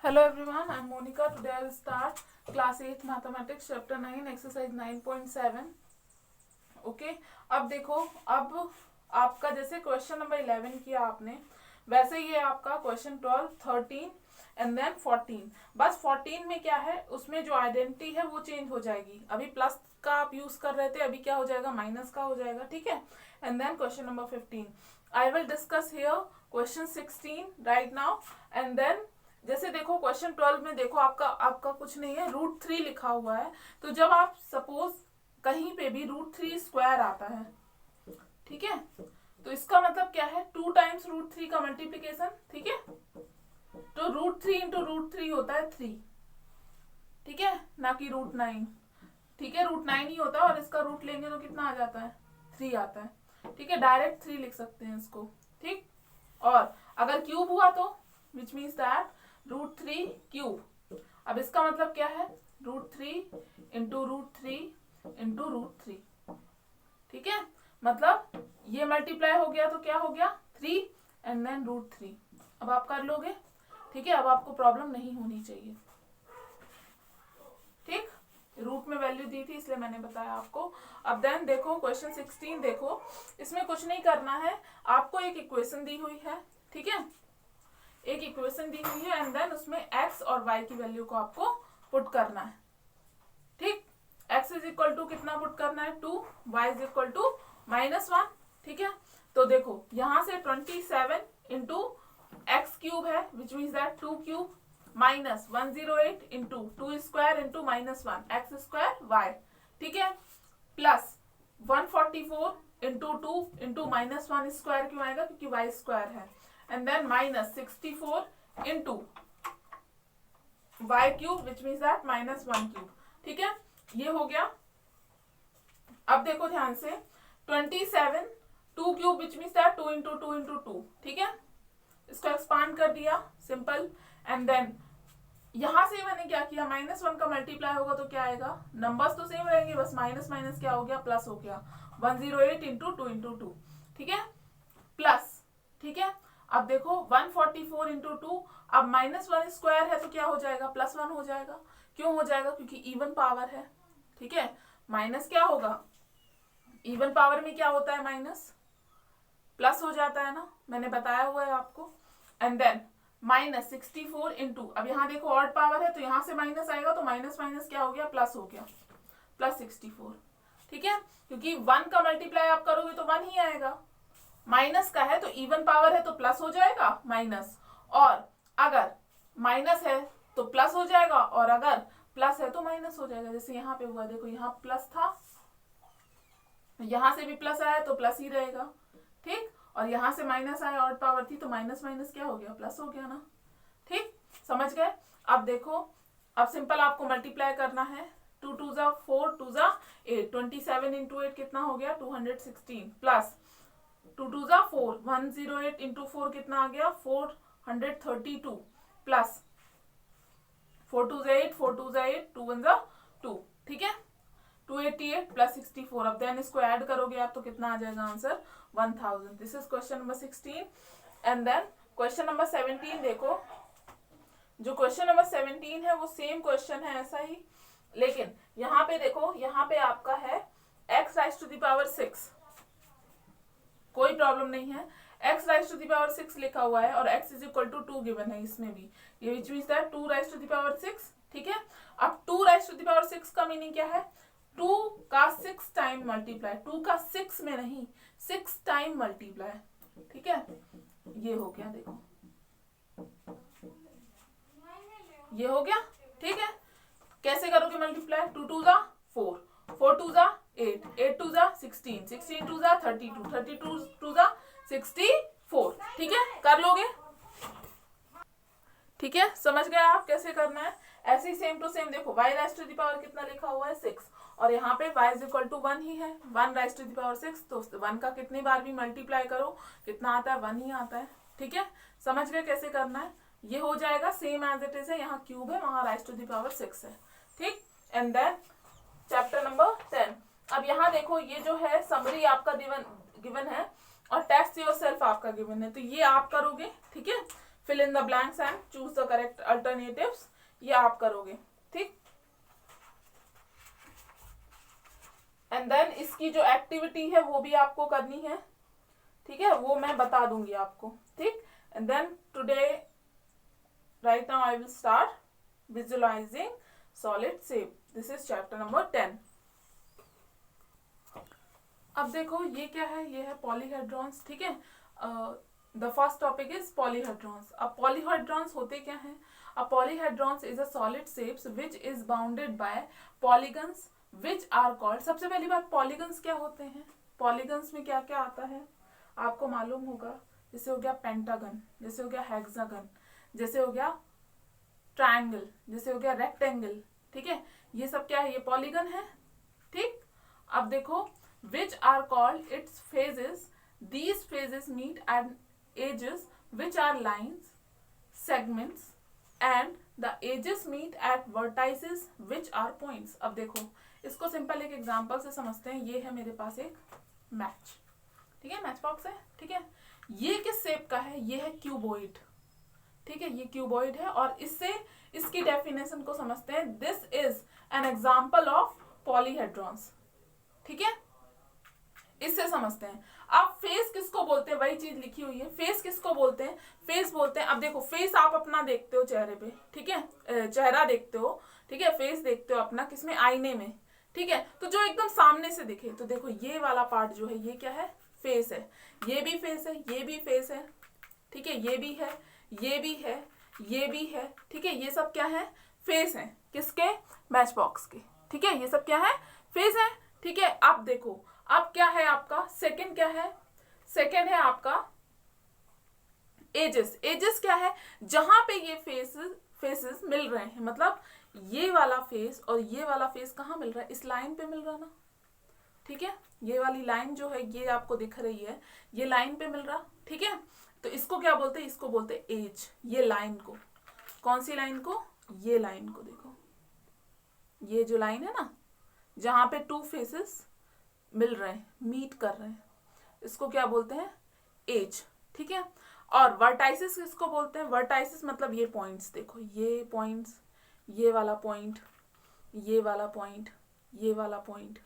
Hello everyone, I am Monica. Today I will start class 8 mathematics chapter 9 exercise 9.7. Okay अब देखो, अब आपका जैसे क्वेश्चन नंबर 11 किया आपने, वैसे ये आपका क्वेश्चन 12, 13 एंड देन 14. बस 14 में क्या है, उसमें जो आइडेंटिटी है वो चेंज हो जाएगी. अभी प्लस का आप यूज कर रहे थे, अभी क्या हो जाएगा, माइनस का हो जाएगा. ठीक है. And then question number 15 I will discuss here question 16 right now. And then जैसे देखो क्वेश्चन 12 में देखो आपका कुछ नहीं है, √3 लिखा हुआ है. तो जब आप सपोज कहीं पे भी √3 स्क्वायर आता है, ठीक है, तो इसका मतलब क्या है, 2 टाइम्स √3 का मल्टीप्लीकेशन. ठीक है, तो √3 इंटू √3 होता है 3. ठीक है, ना कि √9. ठीक है, √9 ही होता है और इसका रूट लेंगे तो कितना आ जाता है, 3 आता है. ठीक है, डायरेक्ट 3 लिख सकते हैं इसको. ठीक, और अगर क्यूब हुआ तो विच मीन्स दैट √3 क्यूब. अब इसका मतलब क्या है, √3 इंटू √3 इंटू √3. ठीक है, मतलब ये मल्टीप्लाई हो गया तो क्या हो गया, 3 एंड देन √3. अब आप कर लोगे. ठीक है, अब आपको प्रॉब्लम नहीं होनी चाहिए. ठीक, रूट में वैल्यू दी थी इसलिए मैंने बताया आपको. अब देन देखो क्वेश्चन 16 देखो, इसमें कुछ नहीं करना है, आपको एक इक्वेशन दी हुई है. ठीक है, एक इक्वेशन दी हुई है एंड देन उसमें x और y की वैल्यू को आपको पुट करना है. ठीक, x इज इक्वल टू कितना पुट करना है, 2, y इज इक्वल टू -1. ठीक है, तो देखो यहां से 27 इंटू एक्स क्यूब है विच means that 2 cube minus 108 into 2 square into -1 x square y. ठीक है, प्लस 144 इंटू 2 इंटू -1 स्क्वायर क्यों आएगा, क्योंकि y स्क्वायर है. And then -64 into y cube which means that -1 cube. ठीक है, ये हो गया. अब देखो ध्यान से 27 2 cube which means that 2 into 2 into 2. ठीक है, इसको एक्सपांड कर दिया, सिंपल. एंड देन यहां से मैंने क्या किया, -1 का मल्टीप्लाई होगा तो क्या आएगा, नंबर्स तो सेम रहेंगे, बस माइनस माइनस क्या हो गया, प्लस हो गया. 108 इंटू 2 इंटू 2. ठीक है, प्लस. ठीक है, अब देखो 144 इंटू 2, अब -1 स्क्वायर है तो क्या हो जाएगा, +1 हो जाएगा. क्यों हो जाएगा, क्योंकि इवन पावर है. ठीक है, माइनस क्या होगा, इवन पावर में क्या होता है, माइनस प्लस हो जाता है ना, मैंने बताया हुआ है आपको. एंड देन -64 इंटू, अब यहाँ देखो ऑड पावर है तो यहाँ से माइनस आएगा तो माइनस माइनस क्या हो गया, प्लस हो गया, +64. ठीक है, क्योंकि 1 का मल्टीप्लाई आप करोगे तो 1 ही आएगा. माइनस का है तो इवन पावर है तो प्लस हो जाएगा माइनस, और अगर माइनस है तो प्लस हो जाएगा, और अगर प्लस है तो माइनस हो जाएगा. जैसे यहाँ पे हुआ, देखो यहाँ प्लस था, यहां से भी प्लस आया तो प्लस ही रहेगा. ठीक, और यहां से माइनस आया, ऑड पावर थी तो माइनस माइनस क्या हो गया, प्लस हो गया ना. ठीक, समझ गए. अब देखो, अब सिंपल आपको मल्टीप्लाई करना है. 2 2 जा 4, 2 जा 8, 27 इंटू 8 कितना हो गया, 216, प्लस 2 2 जा 4, 108 इंटू 4 कितना आ गया, 432, प्लस 4 2 जा 8, 4 2 जा 8, 2 1 जा 2. ठीक है, 288 प्लस 64. अब देन इसको ऐड करोगे आप तो कितना आ जाएगा answer, 1000. This is question number 16. And then question number 17 देखो, जो क्वेश्चन नंबर 17 है वो सेम क्वेश्चन है ऐसा ही, लेकिन यहाँ पे देखो, यहाँ पे आपका है x rise to the power 6, कोई प्रॉब्लम नहीं है. x rise to the power 6 लिखा हुआ है और x is equal to 2 given है इसमें भी, ये which means that 2 rise to the power 6. ठीक है, अब 2 राइज टू द पावर 6 का मीनिंग क्या है, 2 का 6 टाइम मल्टीप्लाई, 2 का 6 में नहीं, 6 टाइम मल्टीप्लाई. ठीक है, ये हो गया, देखो ये हो गया. ठीक है, कैसे करोगे मल्टीप्लाई, 2 2 जा 4, 4 2 जा 8, 8 2 जा 16, 16 2 जा 32, 32 2 जा 64. ठीक है, कर लोगे. ठीक है, समझ गए आप कैसे करना है. ऐसे ही सेम टू सेम देखो, y rise to the power कितना लिखा हुआ है, 6, और यहाँ पे y इज इक्वल टू 1 ही है, 1 राइज टू द पावर 6, तो 1 का कितनी बार भी मल्टीप्लाई करो कितना आता है, 1 ही आता है. ठीक है, समझ गए कैसे करना है. ये हो जाएगा सेम एज इट इज है, यहाँ क्यूब है, वहां राइज टू द पावर 6 है. ठीक, एंड देन चैप्टर नंबर 10. अब यहाँ देखो, ये जो है समरी आपका गिवन है और टेस्ट योरसेल्फ आपका गिवन है, तो ये आप करोगे. ठीक है, fill in the blanks and choose the correct alternatives, ये आप करोगे, ठीक। एंड देन इसकी जो एक्टिविटी है वो भी आपको करनी है, ठीक है, वो मैं बता दूंगी आपको, ठीक। And then today right now I will start visualizing solid shape. This is chapter number 10। अब देखो ये क्या है, ये है पॉलीहेड्रॉन्स, ठीक है। The first topic is polyhedrons. अब पॉलीहेड्रॉन्स होते क्या हैं? A polyhedrons is a solid shapes which is bounded by polygons which are called. सबसे पहली बात, पॉलीगन्स क्या होते हैं? पॉलीगन्स में क्या क्या आता है आपको मालूम होगा। जैसे हो गया पेंटागन, जैसे हो गया हेक्सागन, जैसे हो गया ट्रायंगल, जैसे हो गया रेक्टेंगल, ठीक है। ये सब क्या है? ये पॉलीगन है, ठीक। अब देखो which are called its phases. These phases meet at edges which are lines, segments, and the edges meet at vertices which are points. अब देखो इसको सिंपल एक एग्जांपल से समझते हैं। ये है मेरे पास एक मैच, ठीक है, मैच बॉक्स है, ठीक है। ये किस शेप का है? ये है क्यूबॉइड, ठीक है, ये क्यूबॉइड है। और इससे इसकी डेफिनेशन को समझते हैं। This is an example of polyhedrons, ठीक है, इससे समझते हैं। अब फेस किसको बोलते हैं? वही चीज लिखी हुई है। फेस किसको बोलते हैं? फेस बोलते हैं, अब देखो फेस आप अपना देखते हो चेहरे पे, ठीक है, चेहरा देखते हो, ठीक है, फेस देखते हो अपना किसमें? आईने में, ठीक है। तो जो एकदम सामने से दिखे, तो देखो ये वाला पार्ट जो है ये क्या है? फेस है। ये भी फेस है, ये भी फेस है, ठीक है, ये भी है, ये भी है, ये भी है, ठीक है। ये सब क्या है? फेस है। किसके? मैच बॉक्स के, ठीक है। ये सब क्या है? फेस है, ठीक है। अब देखो अब क्या है आपका सेकंड? क्या है? सेकंड है आपका एजेस। एजेस क्या है? जहां पे ये फेसेस मिल रहे हैं, मतलब ये वाला फेस और ये वाला फेस कहाँ मिल रहा है? इस लाइन पे मिल रहा ना, ठीक है। ये वाली लाइन जो है ये आपको दिख रही है, ये लाइन पे मिल रहा, ठीक है। तो इसको क्या बोलते हैं? इसको बोलते हैं एज। ये लाइन को, कौन सी लाइन को? ये लाइन को। देखो ये जो लाइन है ना, जहां पे टू फेसेस मिल रहे हैं, मीट कर रहे हैं, इसको क्या बोलते हैं? एज, ठीक है। और वर्टाइसिस किसको बोलते हैं? वर्टाइसिस मतलब ये पॉइंट्स, देखो ये पॉइंट्स, ये वाला पॉइंट, ये वाला पॉइंट, ये वाला पॉइंट,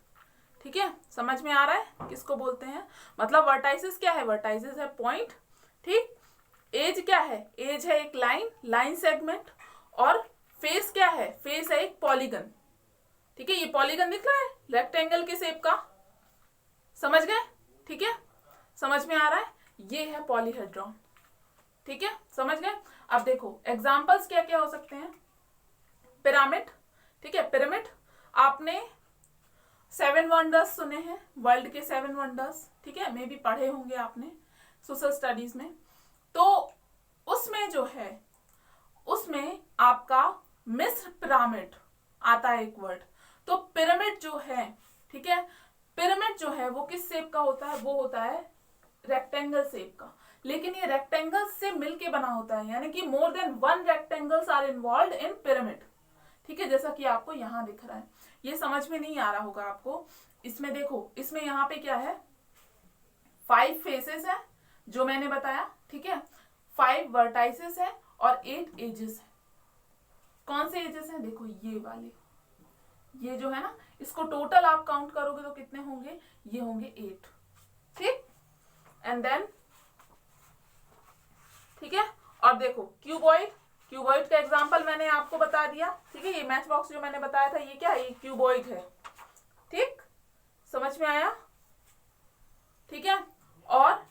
ठीक है। समझ में आ रहा है किसको बोलते हैं? मतलब वर्टाइसिस क्या है? वर्टाइसिस है पॉइंट, ठीक। एज क्या है? एज है एक लाइन, लाइन सेगमेंट। और फेस क्या है? फेस है एक पॉलीगन, ठीक है। ये पॉलीगन दिख रहा है रेक्टेंगल के शेप का, समझ गए, ठीक है, समझ में आ रहा है? ये है पॉलीहेड्रॉन, ठीक है, समझ गए। अब देखो एग्जांपल्स क्या क्या हो सकते हैं। पिरामिड, ठीक है, पिरामिड आपने 7 वंडर्स सुने हैं, वर्ल्ड के 7 वंडर्स, ठीक है, मे भी पढ़े होंगे आपने सोशल स्टडीज में। तो उसमें जो है, उसमें आपका मिस्र पिरामिड आता है एक वर्ड। तो पिरामिड जो है, ठीक है, पिरामिड जो है वो किस शेप का होता है? वो होता है रेक्टेंगल शेप का। लेकिन ये रेक्टेंगल से मिलके बना होता है, यानी कि more than 1 rectangles are involved in pyramid, ठीक है, जैसा कि आपको यहाँ दिख रहा है। ये समझ में नहीं आ रहा होगा आपको। इसमें देखो, इसमें यहाँ पे क्या है? 5 फेसेस है जो मैंने बताया, ठीक है, 5 वर्टाइसेस है और 8 एजेस है। कौन से एजेस हैं? देखो ये वाले, ये जो है ना, इसको टोटल आप काउंट करोगे तो कितने होंगे? ये होंगे 8, ठीक। एंड देन, ठीक है, और देखो क्यूबॉइड, क्यूबॉइड का एग्जांपल मैंने आपको बता दिया, ठीक है। ये मैच बॉक्स जो मैंने बताया था ये क्या है? ये क्यूबॉइड है, ठीक, समझ में आया, ठीक है। और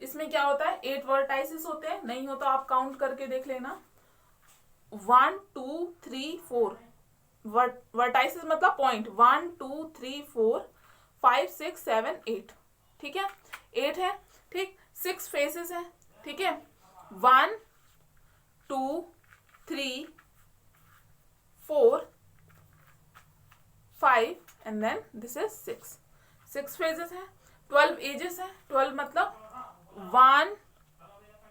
इसमें क्या होता है? 8 वर्टाइसेस होते हैं, नहीं हो तो आप काउंट करके देख लेना, 1 2 3 4 वर्टाइसेस मतलब पॉइंट, 1 2 3 4 5 6 7 8, ठीक है, 8 है, ठीक। 6 फेसेस है, ठीक है, 1 2 3 4 5 and then this is 6 faces है। 12 एजेस है, 12 मतलब 1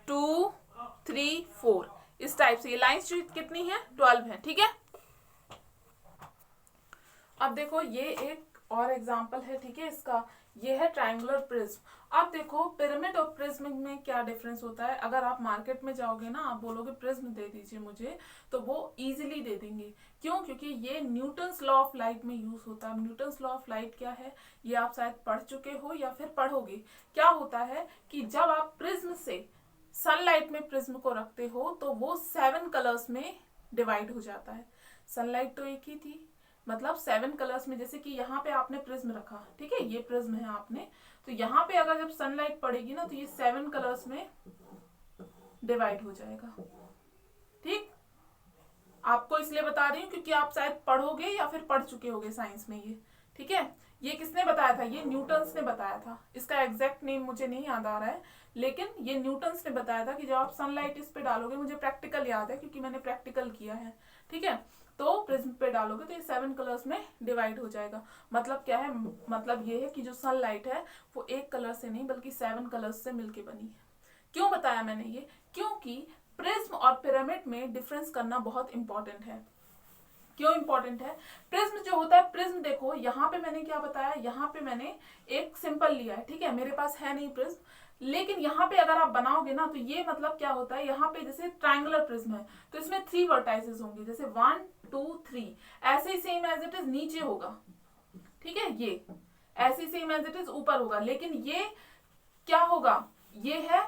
2 3 4, इस टाइप से। ये लाइंस कितनी है? 12 है, ठीक है। अब देखो ये एक और एग्जाम्पल है, ठीक है, इसका। ये है ट्रायंगुलर प्रिज्म। अब देखो पिरामिड और प्रिज्म में क्या डिफरेंस होता है। अगर आप मार्केट में जाओगे ना, आप बोलोगे प्रिज्म दे दीजिए मुझे, तो वो इजीली दे देंगे। क्यों? क्योंकि ये न्यूटन्स लॉ ऑफ लाइट में यूज होता है। न्यूटन्स लॉ ऑफ लाइट क्या है, ये आप शायद पढ़ चुके हो या फिर पढ़ोगे। क्या होता है कि जब आप प्रिज्म से सनलाइट में प्रिज्म को रखते हो तो वो 7 कलर्स में डिवाइड हो जाता है। सनलाइट तो एक ही थी, मतलब 7 कलर्स में। जैसे कि यहाँ पे आपने प्रिज्म रखा, ठीक है, ये प्रिज्म है आपने, तो यहाँ पे अगर जब सनलाइट पड़ेगी ना तो ये 7 कलर्स में डिवाइड हो जाएगा। ठीक, आपको इसलिए बता रही हूँ क्योंकि आप शायद पढ़ोगे या फिर पढ़ चुके होगे साइंस में ये। ठीक है, ये किसने बताया था? ये न्यूटन्स ने बताया था। इसका एग्जैक्ट नेम मुझे नहीं याद आ रहा है, लेकिन ये न्यूटन्स ने बताया था कि जब आप सनलाइट इस पे डालोगे, मुझे प्रैक्टिकल याद है क्योंकि मैंने प्रैक्टिकल किया है। ठीक है, तो प्रिज्म पे डालोगे तो ये 7 कलर्स में डिवाइड हो जाएगा। मतलब क्या है? मतलब ये है कि जो सनलाइट है वो एक कलर से नहीं बल्कि 7 कलर्स से मिलके बनी है। क्यों बताया मैंने ये? क्योंकि प्रिज्म और पिरामिड में डिफरेंस करना बहुत इंपॉर्टेंट है। क्यों इंपॉर्टेंट है? प्रिज्म जो होता है, प्रिज्म देखो यहाँ पे मैंने क्या बताया, यहाँ पे मैंने एक सिंपल लिया है, ठीक है, मेरे पास है नहीं प्रिज्म, लेकिन यहाँ पे अगर आप बनाओगे ना तो ये मतलब क्या होता है, यहाँ पे जैसे ट्रायंगुलर प्रिज्म है तो इसमें 3 वर्टाइसेस होंगे, जैसे 1 2 3, ऐसे ही सेम एज इट इज नीचे होगा। ठीक है, ये ऐसे सेम एज इट इज ऊपर होगा, लेकिन ये क्या होगा, ये है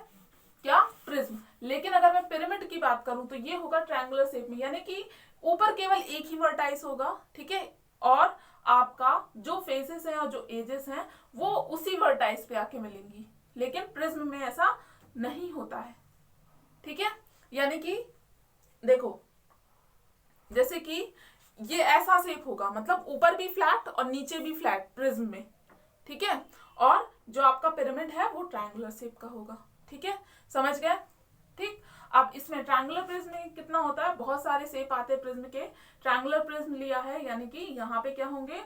क्या, प्रिज्म। लेकिन अगर मैं पिरामिड की बात करूं तो ये होगा ट्रायंगुलर शेप में, यानी कि ऊपर केवल एक ही वर्टाइस होगा। ठीक है, और आपका जो फेसेस हैं और जो एजेस हैं वो उसी वर्टाइस पे आके मिलेंगी, लेकिन प्रिज्म में ऐसा नहीं होता है। ठीक है, यानी कि देखो जैसे कि ये ऐसा शेप होगा, मतलब ऊपर भी फ्लैट और नीचे भी फ्लैट प्रिज्म में। ठीक है, और जो आपका पिरामिड है वो ट्रायंगुलर शेप का होगा। ठीक है, समझ गए? ठीक, अब इसमें ट्रायंगुलर प्रिज्म में कितना होता है, बहुत सारे शेप आते हैं प्रिज्म के। ट्रायंगुलर प्रिज्म लिया है, यानी कि यहाँ पे क्या होंगे,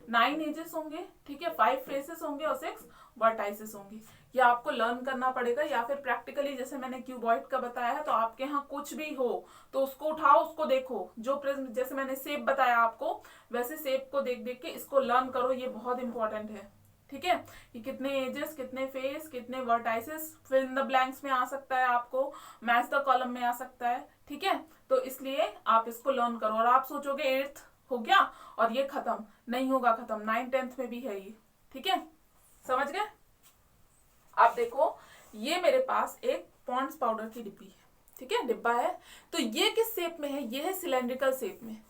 9 एजेस होंगे, ठीक है, 5 फेसेस होंगे और 6 वर्टाइसेस होंगे। ये आपको लर्न करना पड़ेगा, या फिर प्रैक्टिकली जैसे मैंने क्यूबॉइड का बताया है, तो आपके यहाँ कुछ भी हो तो उसको उठाओ, उसको देखो, जो प्रिज्म जैसे मैंने शेप बताया आपको वैसे शेप को देख देख के इसको लर्न करो, ये बहुत इंपॉर्टेंट है। ठीक है, कि कितने एजेस, कितने फेस, कितने vertices, fill in the blanks में आ सकता है, आपको मैच द कॉलम में आ सकता है। ठीक है, तो इसलिए आप इसको लर्न करो। और आप सोचोगे 8th हो गया और ये खत्म, नहीं होगा खत्म, 9th 10th में भी है ये। ठीक है, समझ गए? आप देखो ये मेरे पास एक पॉन्ड्स पाउडर की डिब्बी है, ठीक है, डिब्बा है, तो ये किस शेप में है, ये है सिलेंड्रिकल शेप में।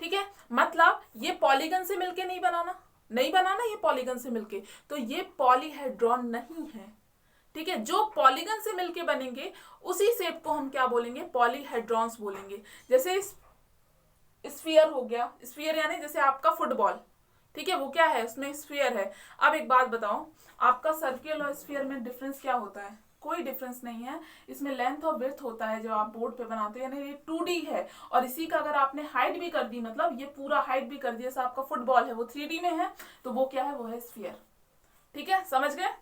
ठीक है, मतलब ये पॉलीगन से मिलके नहीं बनाना, नहीं बनाना ये पॉलीगन से मिलके, तो ये पॉलीहेड्रॉन नहीं है। ठीक है, जो पॉलीगन से मिलके बनेंगे उसी शेप को हम क्या बोलेंगे, पॉलीहेड्रॉन्स बोलेंगे। जैसे स्फीयर हो गया, स्फीयर यानी जैसे आपका फुटबॉल, ठीक है, वो क्या है, उसमें स्फीयर है। अब एक बात बताओ, आपका सर्किल और स्फीयर में डिफरेंस क्या होता है? कोई डिफरेंस नहीं है, इसमें लेंथ और विड्थ होता है जो आप बोर्ड पे बनाते हो, यानी ये 2D है, और इसी का अगर आपने हाइट भी कर दी, मतलब ये पूरा हाइट भी कर दिया, जैसे आपका फुटबॉल है वो 3D में है, तो वो क्या है, वो है स्फीयर। ठीक है, समझ गए?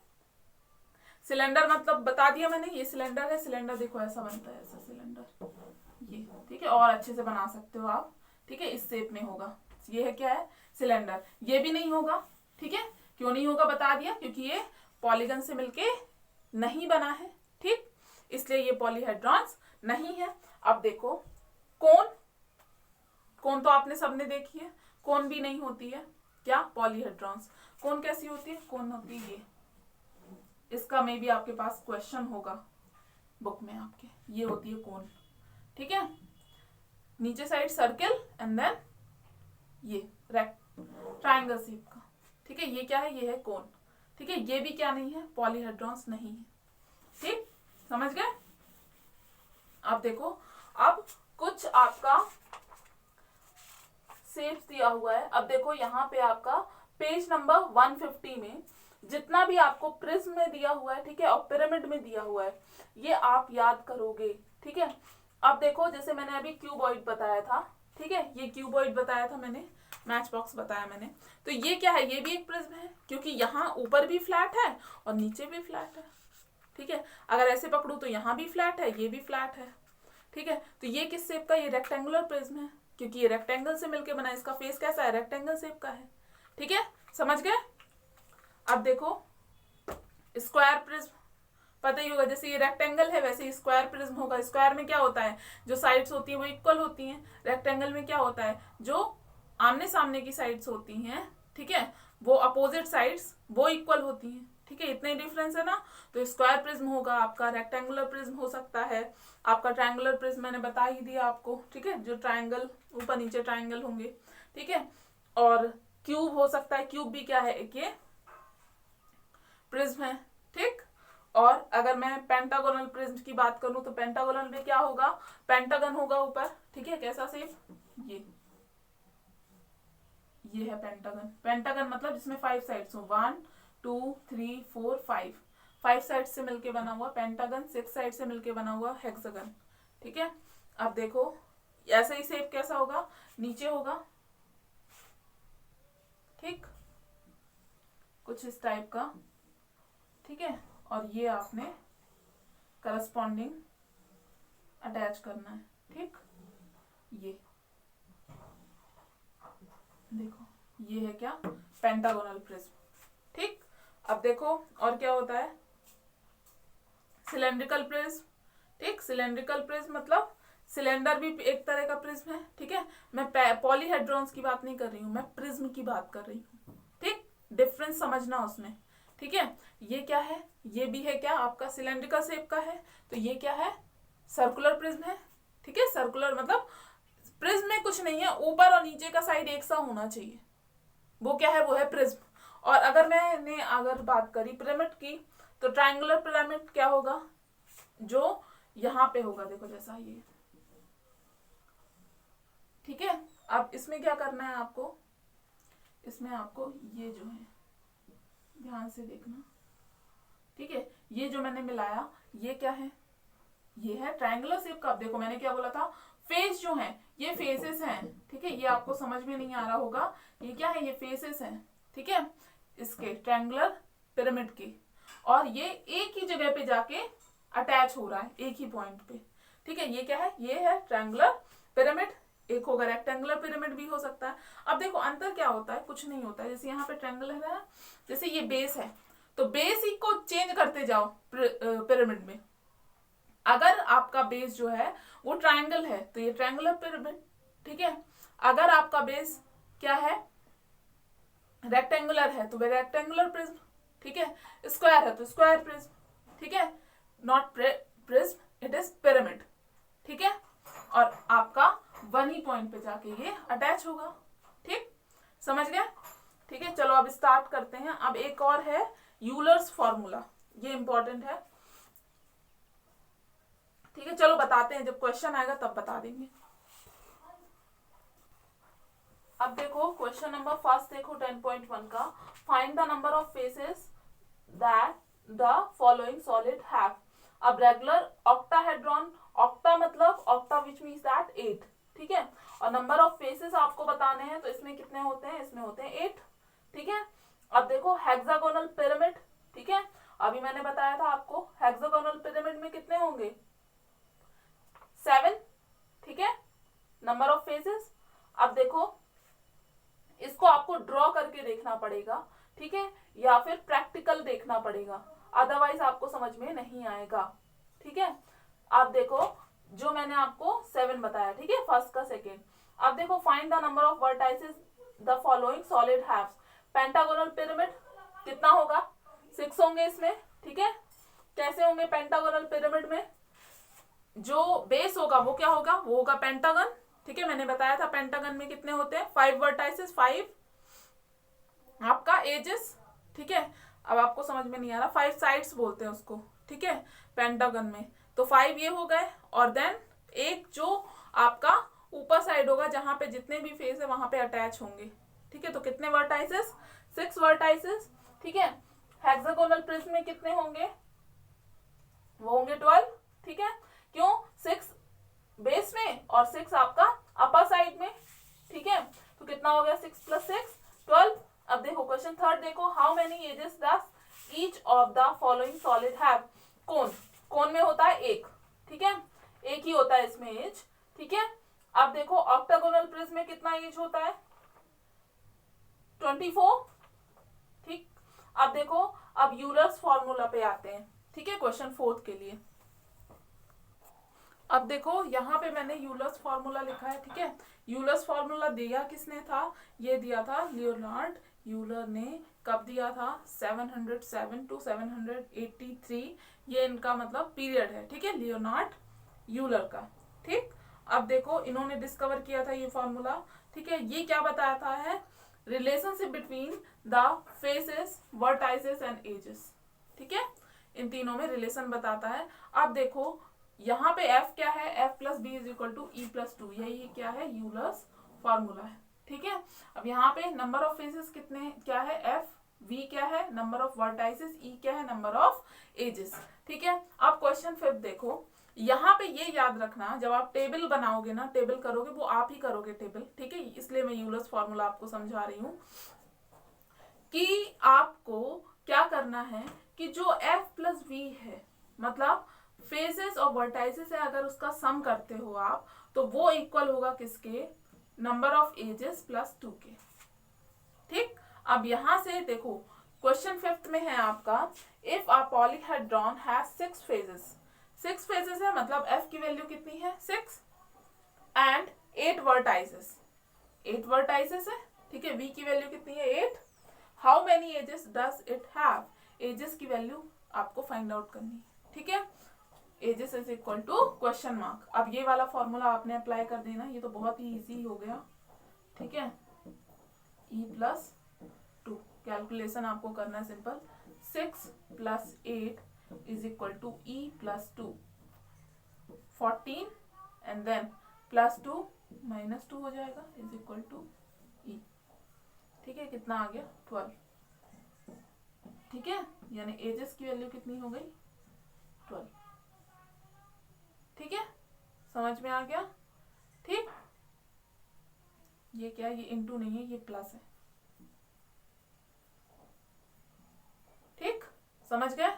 सिलेंडर मतलब बता दिया मैंने, ये सिलेंडर है, सिलेंडर देखो ऐसा बनता है, ऐसा सिलेंडर ये, ठीक है, और अच्छे से बना सकते हो आप। ठीक है, इस शेप में होगा, ये है क्या है, सिलेंडर। ये भी नहीं होगा, ठीक है, क्यों नहीं होगा बता दिया, क्योंकि ये पॉलीगन से मिलके नहीं बना है। ठीक, इसलिए ये पॉलीहेड्रॉन्स नहीं है। अब देखो कोन, कोन तो आपने सबने देखी है, कोन भी नहीं होती है क्या, पॉलीहेड्रॉन्स। कोन कैसी होती है, कोन होती है ये, इसका में भी आपके पास क्वेश्चन होगा बुक में आपके, ये होती है कोन। ठीक है, नीचे साइड सर्किल एंड देन ये ट्रायंगल शेप का। ठीक है, ये क्या है, ये है कोन। ठीक है, ये भी क्या नहीं है, पॉलीहेड्रॉन्स नहीं है। ठीक, समझ गए? अब देखो, अब कुछ आपका शेप्स दिया हुआ है। अब देखो यहाँ पे आपका पेज नंबर 150 में जितना भी आपको प्रिज्म में दिया हुआ है, ठीक है, और पिरामिड में दिया हुआ है, ये आप याद करोगे। ठीक है, अब देखो जैसे मैंने अभी क्यूबॉइड बताया था, ठीक है, ये क्यूबॉइड बताया था मैंने, मैच बॉक्स बताया मैंने, तो ये क्या है, ये भी एक प्रिज्म है, क्योंकि यहाँ ऊपर भी फ्लैट है और नीचे भी फ्लैट है। ठीक है, अगर ऐसे पकड़ू तो यहाँ भी फ्लैट है, ये भी फ्लैट है। ठीक है, तो ये किस शेप का, ये रेक्टेंगुलर प्रिज्म है, क्योंकि ये रेक्टेंगल से मिलकर बना है, इसका फेस कैसा है, रेक्टेंगल शेप का है। ठीक है, समझ गए? अब देखो स्क्वायर प्रिज्म पता ही होगा, जैसे ये रेक्टेंगल है वैसे ही स्क्वायर प्रिज्म होगा। स्क्वायर में क्या होता है, जो साइड्स होती हैं वो इक्वल होती हैं। रेक्टेंगल में क्या होता है, जो आमने सामने की साइड्स होती हैं, ठीक है, वो अपोजिट साइड्स वो इक्वल होती हैं। ठीक है, इतना ही डिफरेंस है ना। तो स्क्वायर प्रिज्म होगा आपका, रेक्टेंगुलर प्रिज्म हो सकता है आपका, ट्रायंगुलर प्रिज्म मैंने बता ही दिया आपको। ठीक है, जो ट्रायंगल ऊपर नीचे ट्रायंगल होंगे। ठीक है, और क्यूब हो सकता है, क्यूब भी क्या है, एक ये प्रिज्म है। ठीक, और अगर मैं पेंटागोनल प्रिज्म की बात करूं तो पेंटागोनल में क्या होगा, पेंटागन होगा ऊपर। ठीक है, कैसा शेप, ये है पेंटागन। पेंटागन मतलब जिसमें 5 साइड्स हो, 1 2 3 4 5, 5 साइड से मिलके बना हुआ पेंटागन, 6 साइड से मिलके बना हुआ हेक्सागन। ठीक है, अब देखो ऐसा ही शेप कैसा होगा, नीचे होगा, ठीक, कुछ इस टाइप का। ठीक है, और ये आपने करस्पॉन्डिंग अटैच करना है। ठीक, ये देखो ये है क्या, पेंटागोनल प्रिज्म। ठीक, अब देखो और क्या होता है, सिलेंड्रिकल प्रिज्म। ठीक, सिलेंड्रिकल प्रिज्म मतलब सिलेंडर भी एक तरह का प्रिज्म है। ठीक है, मैं पॉलीहेड्रॉन्स की बात नहीं कर रही हूँ, मैं प्रिज्म की बात कर रही हूँ। ठीक, डिफरेंस समझना उसमें। ठीक है, ये क्या है, ये भी है क्या आपका सिलेंड्रिकल शेप का है, तो ये क्या है, सर्कुलर प्रिज्म है। ठीक है, सर्कुलर मतलब प्रिज्म में कुछ नहीं है, ऊपर और नीचे का साइड एक सा होना चाहिए, वो क्या है, वो है प्रिज्म। और अगर मैंने अगर बात करी पिरामिड की, तो ट्रायंगुलर पिरामिड क्या होगा, जो यहाँ पे होगा, देखो जैसा ये। ठीक है, अब इसमें क्या करना है आपको, इसमें आपको ये जो है ध्यान से देखना। ठीक है, ये जो मैंने मिलाया ये क्या है, ये है ट्रायंगुलर शेप का। अब देखो मैंने क्या बोला था, फेस जो है ये फेसेस हैं। ठीक है, ये आपको समझ में नहीं आ रहा होगा, ये क्या है, ये फेसेस हैं। ठीक है, इसके ट्रायंगुलर पिरामिड के, और ये एक ही जगह पे जाके अटैच हो रहा है, एक ही पॉइंट पे। ठीक है, ये क्या है, ये है ट्रायंगुलर पिरामिड। एक होगा रेक्टेंगुलर पिरामिड भी हो सकता है। अब देखो अंतर क्या होता है, कुछ नहीं होता है। जैसे यहाँ पे ट्रायंगल है ना, जैसे ये बेस है, तो बेस ही को चेंज करते जाओ पिरामिड में। अगर आपका बेस जो है वो ट्रायंगल है तो ये ट्रायंगुलर पिरामिड। ठीक है, अगर आपका बेस क्या है, रेक्टेंगुलर है तो वह रेक्टेंगुलर प्रिज्म। ठीक है, स्क्वायर है तो स्क्वायर प्रिज्म। ठीक है, not prism, it is pyramid. ठीक है, और आपका वन ही पॉइंट पे जाके ये अटैच होगा। ठीक, समझ गए। ठीक है, चलो अब स्टार्ट करते हैं। अब एक और है यूलर्स फॉर्मूला, ये इंपॉर्टेंट है। ठीक है, चलो बताते हैं, जब क्वेश्चन आएगा तब बता देंगे। अब देखो क्वेश्चन नंबर फर्स्ट देखो 10.1 का, find the number of faces that the following solid have. अब रेगुलर ऑक्टाहेड्रॉन, ऑक्टा मतलब ऑक्टा विच मींस दैट 8। ठीक है, और नंबर ऑफ फेसेस आपको बताने हैं, तो इसमें कितने होते हैं, इसमें होते हैं 8। ठीक है, अब देखो हेक्सागोनल पिरामिड। ठीक है, अभी मैंने बताया था आपको हेक्सागोनल पिरामिड में कितने होंगे, 7। ठीक है, नंबर ऑफ फेसेस। अब देखो इसको आपको ड्रॉ करके देखना पड़ेगा। ठीक है, या फिर प्रैक्टिकल देखना पड़ेगा, अदरवाइज आपको समझ में नहीं आएगा। ठीक है, आप देखो जो मैंने आपको 7 बताया, ठीक है, फर्स्ट का सेकेंड। अब देखो find the number of vertices the following solid haves. Pentagonal pyramid कितना होगा, 6 होंगे इसमें। ठीक है, कैसे होंगे पेंटागोनल पिरामिड में, जो बेस होगा वो क्या होगा, वो होगा पेंटागन। ठीक है, मैंने बताया था पेंटागन में कितने होते हैं, 5 वर्टाइसेस, 5 आपका एजेस। ठीक है, अब आपको समझ में नहीं आ रहा, 5 साइड्स बोलते हैं उसको। ठीक है, पेंटागन में तो 5 ये हो गए, और देन एक जो आपका ऊपर साइड होगा जहां पे जितने भी फेस है वहां पे अटैच होंगे। ठीक है, तो कितने वर्टाइसेस, 6 वर्टाइसेस। ठीक है, हेक्सागोनल प्रिज्म में कितने होंगे, वो होंगे 12। ठीक है, क्यों, 6 बेस में और 6 आपका अपर साइड में। ठीक है, तो कितना हो गया, 6 + 6 12। अब देखो क्वेश्चन थर्ड देखो, how many edges does each of the following solid have. Cone, cone में होता है 1। ठीक है, एक ही होता है इसमें एज। ठीक है, अब देखो ऑक्टागोनल प्रिज्म में कितना एज होता है, 24। ठीक, अब देखो, अब यूलर्स फॉर्मूला पे आते हैं, ठीक है, क्वेश्चन 4 के लिए। अब देखो यहाँ पे मैंने यूलर्स फॉर्मूला लिखा है, ठीक है। यूलर्स फॉर्मूला दिया किसने था, ये दिया था लियोनार्ड यूलर ने। कब दिया था, 707 to 783, ये इनका मतलब पीरियड है, ठीक है, लियोनार्ड यूलर का। ठीक, अब देखो इन्होंने डिस्कवर किया था ये फॉर्मूला, ठीक है। ये क्या बताता है, relationship between the faces, vertices and edges, ठीक है, इन तीनों में रिलेशन बताता है। अब देखो यहाँ पे f क्या है, f plus B is equal to E plus two, यही क्या है, यूलर्स फॉर्मूला है, ठीक है। अब यहाँ पे नंबर ऑफ फेजेस कितने, क्या है, f, v क्या है, नंबर ऑफ वर्टाइसेस, e क्या है, नंबर ऑफ एजेस, ठीक है। अब क्वेश्चन 5 देखो, यहाँ पे ये याद रखना, जब आप टेबल बनाओगे ना, टेबल करोगे, वो आप ही करोगे टेबल, ठीक है, इसलिए मैं यूलर्स फॉर्मूला आपको समझा रही हूँ कि आपको क्या करना है कि जो f प्लस v है, मतलब फेजेस और वर्टाइसेस है, अगर उसका सम करते हो आप, तो वो इक्वल होगा किसके, नंबर ऑफ एजेस प्लस 2 के, ठीक। अब यहां से देखो क्वेश्चन 5 में है आपका, if a polyhedron has 6 phases, 6 faces है, मतलब f की वैल्यू कितनी है, 6, एंड 8 वर्टाइसेस, 8 वर्टाइसेस है, ठीक है, v की वैल्यू कितनी है, 8, how many edges does it have, edges की वैल्यू आपको फाइंड आउट करनी है, ठीक है। Edges is equal to question mark. अब ये वाला फॉर्मूला आपने अप्लाई कर देना, ये तो बहुत ही इजी हो गया, ठीक है। e प्लस 2, कैलकुलेशन आपको करना है simple, 6 plus 8 is equal to e plus 2, 14, and then plus 2 minus 2 हो जाएगा, इज इक्वल टू e, ठीक है, कितना आ गया, 12, ठीक है, यानी एजेस की वैल्यू कितनी हो गई, 12, ठीक है, समझ में आ गया, ठीक। ये क्या है, ये इनटू नहीं है, ये प्लस है, ठीक, समझ गए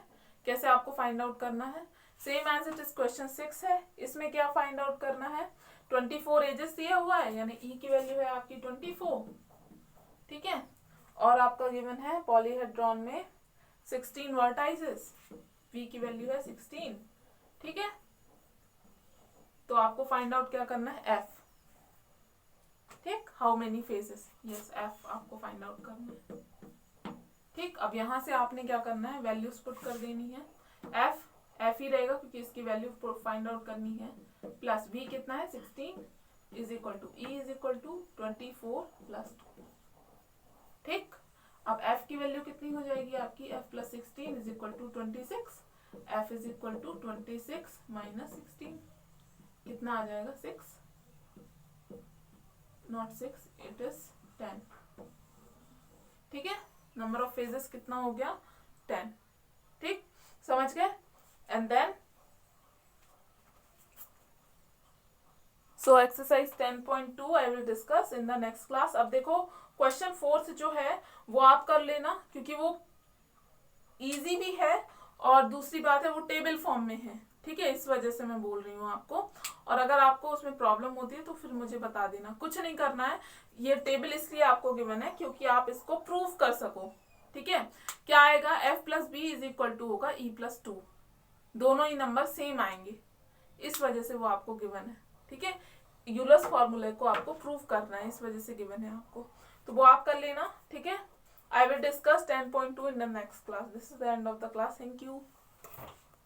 कैसे आपको फाइंड आउट करना है। Same as it is question 6 है, इसमें क्या फाइंड आउट करना है, 24 एजेस दिया हुआ है, यानी ई की वैल्यू है आपकी 24, ठीक है, और आपका गिवन है पॉलीहेड्रॉन में 16 वर्टाइसेस, वी की वैल्यू है 16, ठीक है। तो आपको फाइंड आउट क्या करना है, एफ, ठीक, how many phases, yes, F आपको फाइंड आउट करना है, ठीक। अब यहां से आपने क्या करना है, वैल्यूज पुट कर देनी है, एफ एफ ही रहेगा क्योंकि इसकी वैल्यू फाइंड आउट करनी है, प्लस वी कितना है, 16 is equal to E is equal to 24 plus 2, ठीक। अब f की वैल्यू कितनी हो जाएगी आपकी, f plus 16 is equal to 26, f is equal to 26 minus 16, कितना आ जाएगा, 6, नॉट 6, इट इज 10, ठीक है। नंबर ऑफ फेजेस कितना हो गया, 10, ठीक, समझ गए। And then so exercise 10.2 I will discuss in the next class. अब देखो क्वेश्चन 4 जो है वो आप कर लेना, क्योंकि वो इजी भी है और दूसरी बात है वो टेबल फॉर्म में है, ठीक है, इस वजह से मैं बोल रही हूँ आपको। और अगर आपको उसमें प्रॉब्लम होती है तो फिर मुझे बता देना, कुछ नहीं करना है, ये टेबल इसलिए आपको गिवन है क्योंकि आप इसको प्रूव कर सको, ठीक है। क्या आएगा, f plus B is equal to होगा e प्लस 2, दोनों ही नंबर सेम आएंगे, इस वजह से वो आपको गिवन है, ठीक है। यूलर्स फॉर्मूले को आपको प्रूव करना है, इस वजह से गिवन है आपको, तो वो आप कर लेना, ठीक है। I will discuss 10.2 in the next class. This is the end of the class. Thank you.